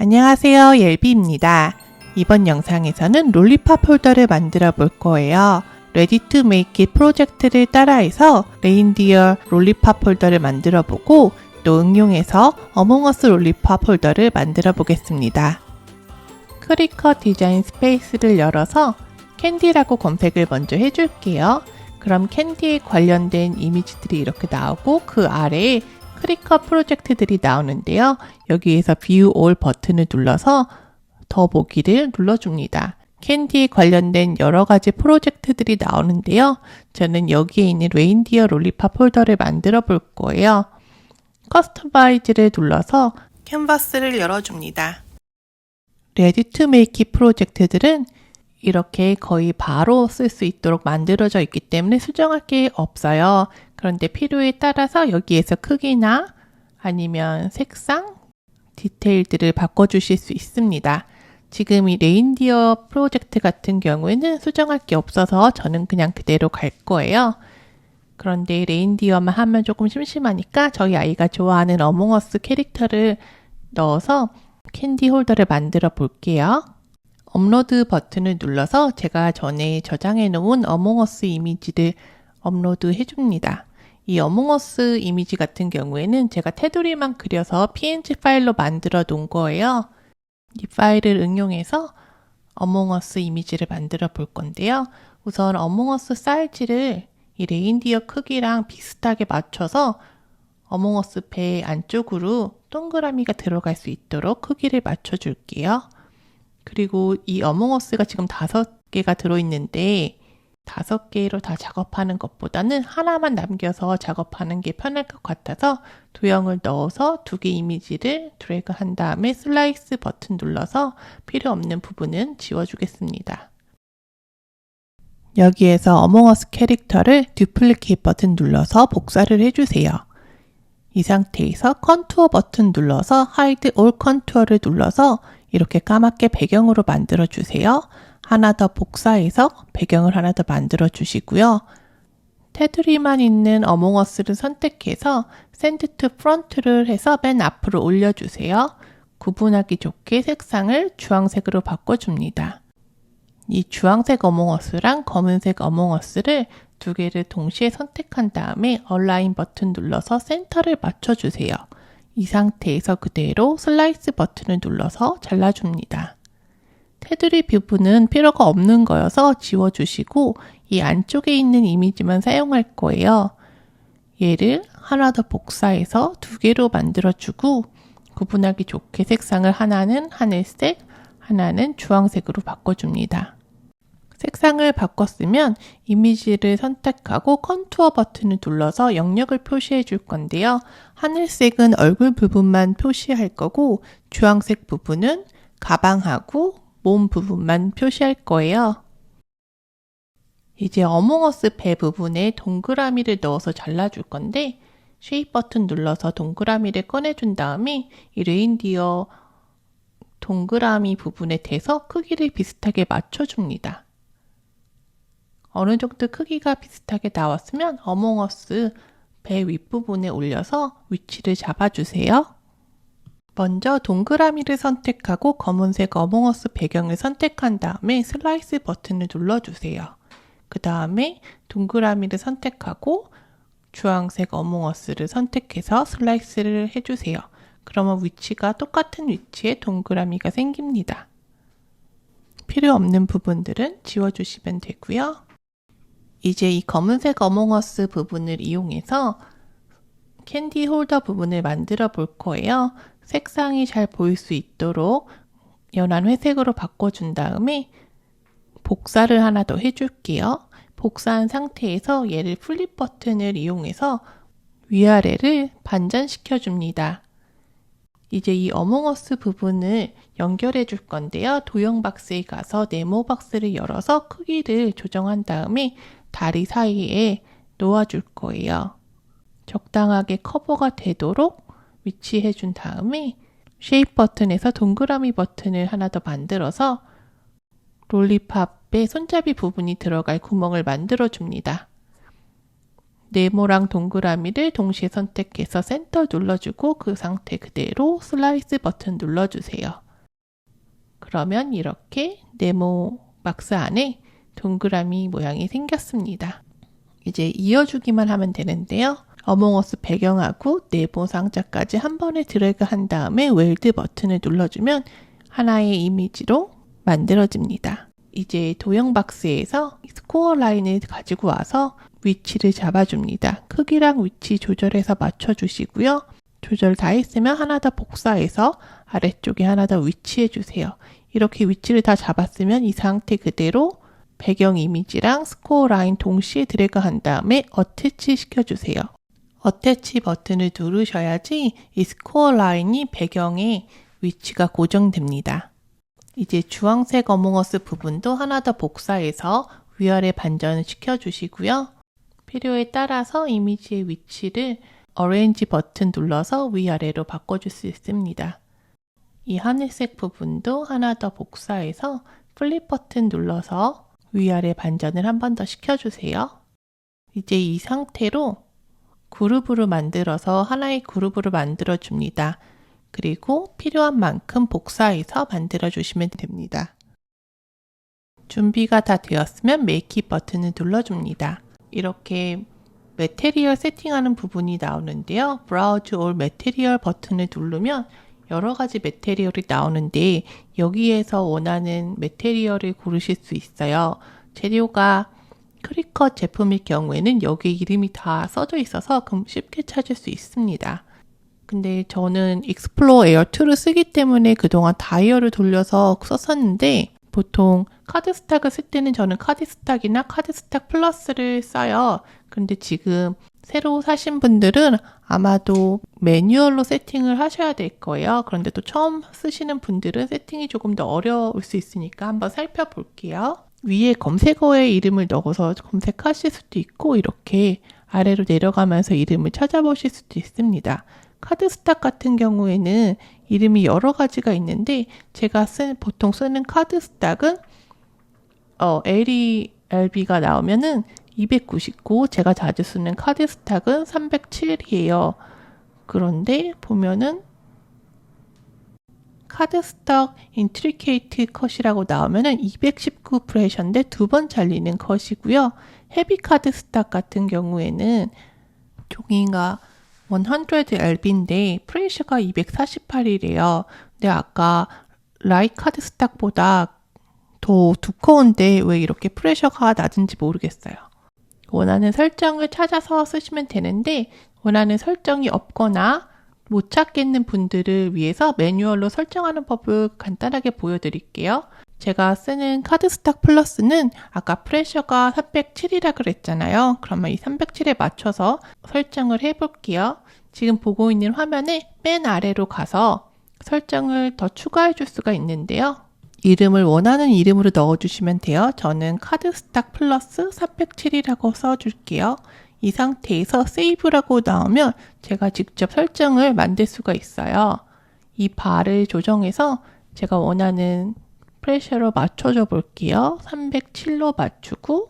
안녕하세요, 옐비입니다. 이번 영상에서는 롤리팝 폴더를 만들어 볼 거예요. 레디 투 메이크 잇 프로젝트를 따라해서 레인디어 롤리팝 폴더를 만들어 보고 또 응용해서 어몽어스 롤리팝 폴더를 만들어 보겠습니다. 크리컷 디자인 스페이스를 열어서 캔디라고 검색을 먼저 해줄게요. 그럼 캔디에 관련된 이미지들이 이렇게 나오고 그 아래에 크리컷 프로젝트들이 나오는데요. 여기에서 View All 버튼을 눌러서 더 보기를 눌러줍니다. 캔디에 관련된 여러 가지 프로젝트들이 나오는데요. 저는 여기에 있는 레인디어 롤리팝 폴더를 만들어 볼 거예요. 커스터마이즈를 눌러서 캔버스를 열어줍니다. 레디 투 메이크 잇 프로젝트들은 이렇게 거의 바로 쓸 수 있도록 만들어져 있기 때문에 수정할 게 없어요. 그런데 필요에 따라서 여기에서 크기나 아니면 색상, 디테일들을 바꿔주실 수 있습니다. 지금 이 레인디어 프로젝트 같은 경우에는 수정할 게 없어서 저는 그냥 그대로 갈 거예요. 그런데 레인디어만 하면 조금 심심하니까 저희 아이가 좋아하는 어몽어스 캐릭터를 넣어서 캔디 홀더를 만들어 볼게요. 업로드 버튼을 눌러서 제가 전에 저장해 놓은 어몽어스 이미지를 업로드 해줍니다. 이 어몽어스 이미지 같은 경우에는 제가 테두리만 그려서 png 파일로 만들어 놓은 거예요. 이 파일을 응용해서 어몽어스 이미지를 만들어 볼 건데요. 우선 어몽어스 사이즈를 이 레인디어 크기랑 비슷하게 맞춰서 어몽어스 배 안쪽으로 동그라미가 들어갈 수 있도록 크기를 맞춰 줄게요. 그리고 이 어몽어스가 지금 5개가 들어있는데 5개로 다 작업하는 것보다는 하나만 남겨서 작업하는 게 편할 것 같아서 도형을 넣어서 2개 이미지를 드래그 한 다음에 슬라이스 버튼 눌러서 필요 없는 부분은 지워주겠습니다. 여기에서 어몽어스 캐릭터를 듀플리케이트 버튼 눌러서 복사를 해주세요. 이 상태에서 컨투어 버튼 눌러서 하이드 올 컨투어를 눌러서 이렇게 까맣게 배경으로 만들어 주세요. 하나 더 복사해서 배경을 하나 더 만들어 주시고요. 테두리만 있는 어몽어스를 선택해서 샌드 투 프론트를 해서 맨 앞으로 올려주세요. 구분하기 좋게 색상을 주황색으로 바꿔줍니다. 이 주황색 어몽어스랑 검은색 어몽어스를 2개를 동시에 선택한 다음에 얼라인 버튼 눌러서 센터를 맞춰주세요. 이 상태에서 그대로 슬라이스 버튼을 눌러서 잘라줍니다. 테두리 부분은 필요가 없는 거여서 지워주시고 이 안쪽에 있는 이미지만 사용할 거예요. 얘를 하나 더 복사해서 2개로 만들어주고 구분하기 좋게 색상을 하나는 하늘색, 하나는 주황색으로 바꿔줍니다. 색상을 바꿨으면 이미지를 선택하고 컨투어 버튼을 눌러서 영역을 표시해 줄 건데요. 하늘색은 얼굴 부분만 표시할 거고 주황색 부분은 가방하고 몸 부분만 표시할 거예요. 이제 어몽어스 배 부분에 동그라미를 넣어서 잘라줄 건데 쉐입 버튼 눌러서 동그라미를 꺼내준 다음에 이 레인디어 동그라미 부분에 대서 크기를 비슷하게 맞춰줍니다. 어느 정도 크기가 비슷하게 나왔으면 어몽어스 배 윗부분에 올려서 위치를 잡아주세요. 먼저 동그라미를 선택하고 검은색 어몽어스 배경을 선택한 다음에 슬라이스 버튼을 눌러주세요. 그 다음에 동그라미를 선택하고 주황색 어몽어스를 선택해서 슬라이스를 해주세요. 그러면 위치가 똑같은 위치에 동그라미가 생깁니다. 필요 없는 부분들은 지워주시면 되고요. 이제 이 검은색 어몽어스 부분을 이용해서 캔디 홀더 부분을 만들어 볼 거예요. 색상이 잘 보일 수 있도록 연한 회색으로 바꿔준 다음에 복사를 하나 더 해줄게요. 복사한 상태에서 얘를 플립 버튼을 이용해서 위아래를 반전시켜 줍니다. 이제 이 어몽어스 부분을 연결해 줄 건데요. 도형 박스에 가서 네모 박스를 열어서 크기를 조정한 다음에 다리 사이에 놓아줄 거예요. 적당하게 커버가 되도록 위치해 준 다음에 쉐입 버튼에서 동그라미 버튼을 하나 더 만들어서 롤리팝의 손잡이 부분이 들어갈 구멍을 만들어 줍니다. 네모랑 동그라미를 동시에 선택해서 센터 눌러주고 그 상태 그대로 슬라이스 버튼 눌러주세요. 그러면 이렇게 네모 박스 안에 동그라미 모양이 생겼습니다. 이제 이어주기만 하면 되는데요. 어몽어스 배경하고 네모 상자까지 한 번에 드래그 한 다음에 웰드 버튼을 눌러주면 하나의 이미지로 만들어집니다. 이제 도형 박스에서 스코어 라인을 가지고 와서 위치를 잡아줍니다. 크기랑 위치 조절해서 맞춰주시고요. 조절 다 했으면 하나 더 복사해서 아래쪽에 하나 더 위치해 주세요. 이렇게 위치를 다 잡았으면 이 상태 그대로 배경 이미지랑 스코어 라인 동시에 드래그 한 다음에 어태치 시켜주세요. 어태치 버튼을 누르셔야지 이 스코어 라인이 배경에 위치가 고정됩니다. 이제 주황색 어몽어스 부분도 하나 더 복사해서 위아래 반전을 시켜주시고요. 필요에 따라서 이미지의 위치를 어레인지 버튼 눌러서 위아래로 바꿔줄 수 있습니다. 이 하늘색 부분도 하나 더 복사해서 플립 버튼 눌러서 위아래 반전을 한 번 더 시켜주세요. 이제 이 상태로 그룹으로 만들어서 하나의 그룹으로 만들어줍니다. 그리고 필요한 만큼 복사해서 만들어주시면 됩니다. 준비가 다 되었으면 메이크 버튼을 눌러줍니다. 이렇게 매테리얼 세팅하는 부분이 나오는데요. 브라우즈 올 매테리얼 버튼을 누르면 여러 가지 매테리얼이 나오는데 여기에서 원하는 매테리얼을 고르실 수 있어요. 재료가 크리컷 제품일 경우에는 여기 이름이 다 써져 있어서 쉽게 찾을 수 있습니다. 근데 저는 익스플로어 에어 2를 쓰기 때문에 그동안 다이얼을 돌려서 썼었는데 보통 카드스탁을 쓸 때는 저는 카드스탁이나 카드스탁 플러스를 써요. 근데 지금 새로 사신 분들은 아마도 매뉴얼로 세팅을 하셔야 될 거예요. 그런데 또 처음 쓰시는 분들은 세팅이 조금 더 어려울 수 있으니까 한번 살펴볼게요. 위에 검색어에 이름을 넣어서 검색하실 수도 있고 이렇게 아래로 내려가면서 이름을 찾아보실 수도 있습니다. 카드스탁 같은 경우에는 이름이 여러 가지가 있는데 제가 보통 쓰는 카드스탁은 LB가 나오면은 299, 제가 자주 쓰는 카드스탁은 307이에요. 그런데 보면은 카드스탁 인트리케이트 컷이라고 나오면은 219 프레셔인데 두 번 잘리는 컷이고요. 헤비 카드스탁 같은 경우에는 종이가 100LB인데 프레셔가 248이래요. 근데 아까 라이트 카드스탁보다 더 두꺼운데 왜 이렇게 프레셔가 낮은지 모르겠어요. 원하는 설정을 찾아서 쓰시면 되는데 원하는 설정이 없거나 못 찾겠는 분들을 위해서 매뉴얼로 설정하는 법을 간단하게 보여드릴게요. 제가 쓰는 카드스탁 플러스는 아까 프레셔가 307이라 그랬잖아요. 그러면 이 307에 맞춰서 설정을 해볼게요. 지금 보고 있는 화면에 맨 아래로 가서 설정을 더 추가해 줄 수가 있는데요. 이름을 원하는 이름으로 넣어주시면 돼요. 저는 카드스탁 플러스 307이라고 써줄게요. 이 상태에서 세이브라고 나오면 제가 직접 설정을 만들 수가 있어요. 이 바를 조정해서 제가 원하는 프레셔로 맞춰줘 볼게요. 307로 맞추고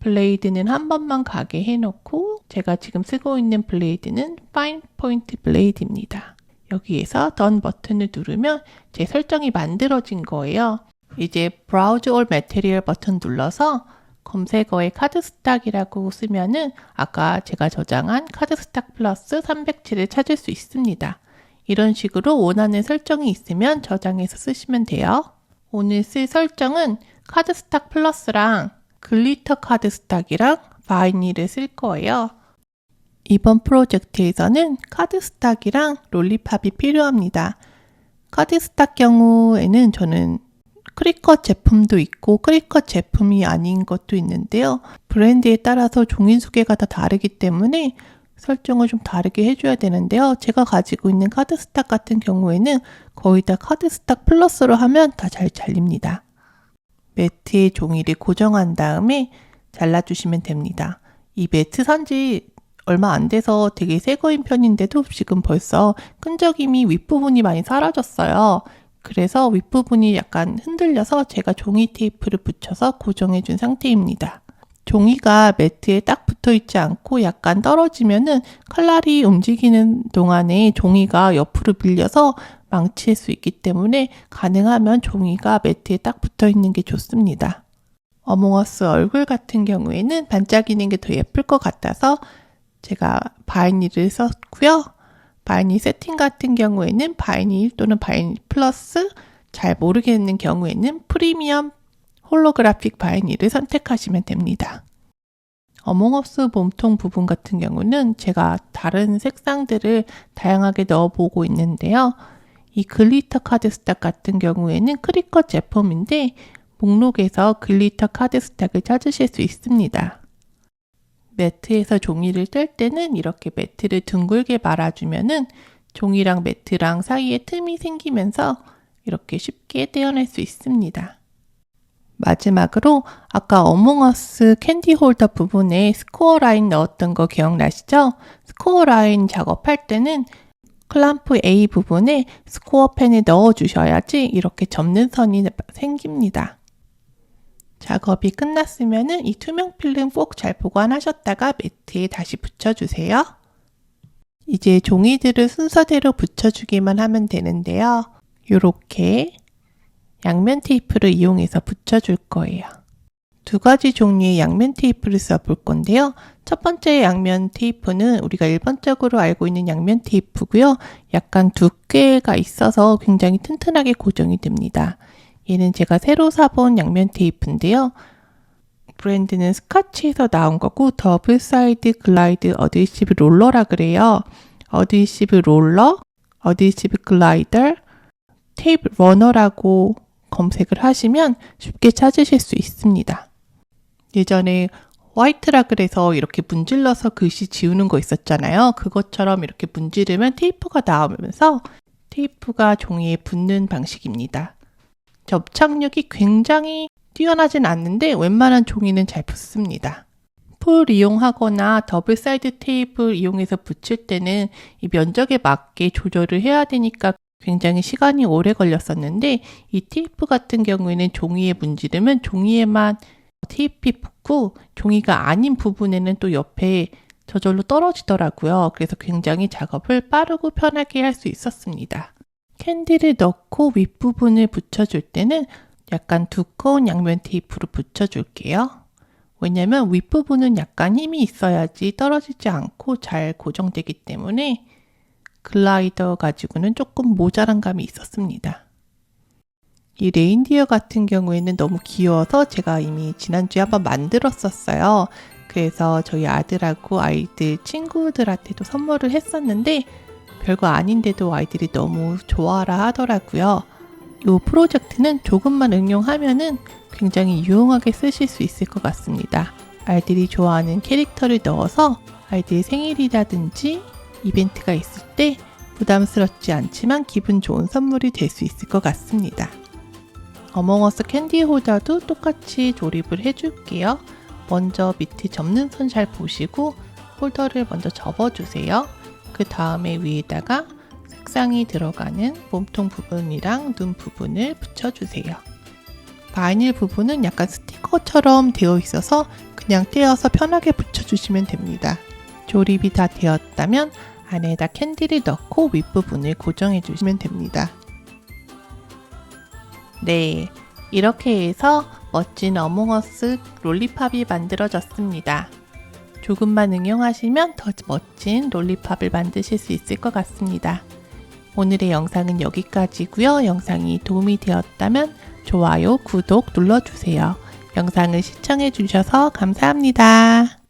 블레이드는 한 번만 가게 해놓고 제가 지금 쓰고 있는 블레이드는 파인 포인트 블레이드입니다. 여기에서 Done 버튼을 누르면 제 설정이 만들어진 거예요. 이제 Browse All Material 버튼 눌러서 검색어에 카드스탁이라고 쓰면은 아까 제가 저장한 카드스탁 플러스 307을 찾을 수 있습니다. 이런 식으로 원하는 설정이 있으면 저장해서 쓰시면 돼요. 오늘 쓸 설정은 카드스탁 플러스랑 글리터 카드스탁이랑 바이닐을 쓸 거예요. 이번 프로젝트에서는 카드스탁이랑 롤리팝이 필요합니다. 카드스탁 경우에는 저는 크리컷 제품도 있고 크리컷 제품이 아닌 것도 있는데요. 브랜드에 따라서 종이 두께가 다 다르기 때문에 설정을 좀 다르게 해줘야 되는데요. 제가 가지고 있는 카드스탁 같은 경우에는 거의 다 카드스탁 플러스로 하면 다 잘 잘립니다. 매트의 종이를 고정한 다음에 잘라주시면 됩니다. 이 매트 산지 얼마 안 돼서 되게 새 거인 편인데도 지금 벌써 끈적임이 윗부분이 많이 사라졌어요. 그래서 윗부분이 약간 흔들려서 제가 종이 테이프를 붙여서 고정해 준 상태입니다. 종이가 매트에 딱 붙어 있지 않고 약간 떨어지면은 칼날이 움직이는 동안에 종이가 옆으로 밀려서 망칠 수 있기 때문에 가능하면 종이가 매트에 딱 붙어 있는 게 좋습니다. 어몽어스 얼굴 같은 경우에는 반짝이는 게 더 예쁠 것 같아서 제가 바이닐을 썼고요. 바이닐 세팅 같은 경우에는 바이닐 또는 바이닐 플러스, 잘 모르겠는 경우에는 프리미엄 홀로그래픽 바이닐을 선택하시면 됩니다. 어몽어스 몸통 부분 같은 경우는 제가 다른 색상들을 다양하게 넣어보고 있는데요. 이 글리터 카드 스탁 같은 경우에는 크리컷 제품인데 목록에서 글리터 카드 스탁을 찾으실 수 있습니다. 매트에서 종이를 뗄 때는 이렇게 매트를 둥글게 말아주면은 종이랑 매트랑 사이에 틈이 생기면서 이렇게 쉽게 떼어낼 수 있습니다. 마지막으로 아까 어몽어스 캔디 홀더 부분에 스코어 라인 넣었던 거 기억나시죠? 스코어 라인 작업할 때는 클램프 A 부분에 스코어 펜을 넣어 주셔야지 이렇게 접는 선이 생깁니다. 작업이 끝났으면 이 투명 필름 꼭 잘 보관하셨다가 매트에 다시 붙여주세요. 이제 종이들을 순서대로 붙여주기만 하면 되는데요. 이렇게 양면 테이프를 이용해서 붙여줄 거예요. 두 가지 종류의 양면 테이프를 써볼 건데요. 첫 번째 양면 테이프는 우리가 일반적으로 알고 있는 양면 테이프고요. 약간 두께가 있어서 굉장히 튼튼하게 고정이 됩니다. 얘는 제가 새로 사본 양면 테이프인데요. 브랜드는 스카치에서 나온 거고 더블 사이드 글라이드 어드히시브 롤러라 그래요. 어드히시브 롤러, 어드히시브 글라이더, 테이프 러너라고 검색을 하시면 쉽게 찾으실 수 있습니다. 예전에 화이트라 그래서 이렇게 문질러서 글씨 지우는 거 있었잖아요. 그것처럼 이렇게 문지르면 테이프가 나오면서 테이프가 종이에 붙는 방식입니다. 접착력이 굉장히 뛰어나진 않는데 웬만한 종이는 잘 붙습니다. 풀 이용하거나 더블 사이드 테이프를 이용해서 붙일 때는 이 면적에 맞게 조절을 해야 되니까 굉장히 시간이 오래 걸렸었는데 이 테이프 같은 경우에는 종이에 문지르면 종이에만 테이프가 붙고 종이가 아닌 부분에는 또 옆에 저절로 떨어지더라고요. 그래서 굉장히 작업을 빠르고 편하게 할 수 있었습니다. 캔디를 넣고 윗부분을 붙여줄 때는 약간 두꺼운 양면 테이프로 붙여줄게요. 왜냐면 윗부분은 약간 힘이 있어야지 떨어지지 않고 잘 고정되기 때문에 글라이더 가지고는 조금 모자란 감이 있었습니다. 이 레인디어 같은 경우에는 너무 귀여워서 제가 이미 지난주에 한번 만들었었어요. 그래서 저희 아들하고 아이들 친구들한테도 선물을 했었는데 별거 아닌데도 아이들이 너무 좋아라 하더라고요. 이 프로젝트는 조금만 응용하면은 굉장히 유용하게 쓰실 수 있을 것 같습니다. 아이들이 좋아하는 캐릭터를 넣어서 아이들 생일이라든지 이벤트가 있을 때 부담스럽지 않지만 기분 좋은 선물이 될 수 있을 것 같습니다. 어몽어스 캔디 홀더도 똑같이 조립을 해줄게요. 먼저 밑에 접는 선 잘 보시고 홀더를 먼저 접어주세요. 그 다음에 위에다가 색상이 들어가는 몸통 부분이랑 눈 부분을 붙여주세요. 바이닐 부분은 약간 스티커처럼 되어 있어서 그냥 떼어서 편하게 붙여주시면 됩니다. 조립이 다 되었다면 안에다 캔디를 넣고 윗부분을 고정해 주시면 됩니다. 네, 이렇게 해서 멋진 어몽어스 롤리팝이 만들어졌습니다. 조금만 응용하시면 더 멋진 롤리팝을 만드실 수 있을 것 같습니다. 오늘의 영상은 여기까지고요. 영상이 도움이 되었다면 좋아요, 구독 눌러주세요. 영상을 시청해 주셔서 감사합니다.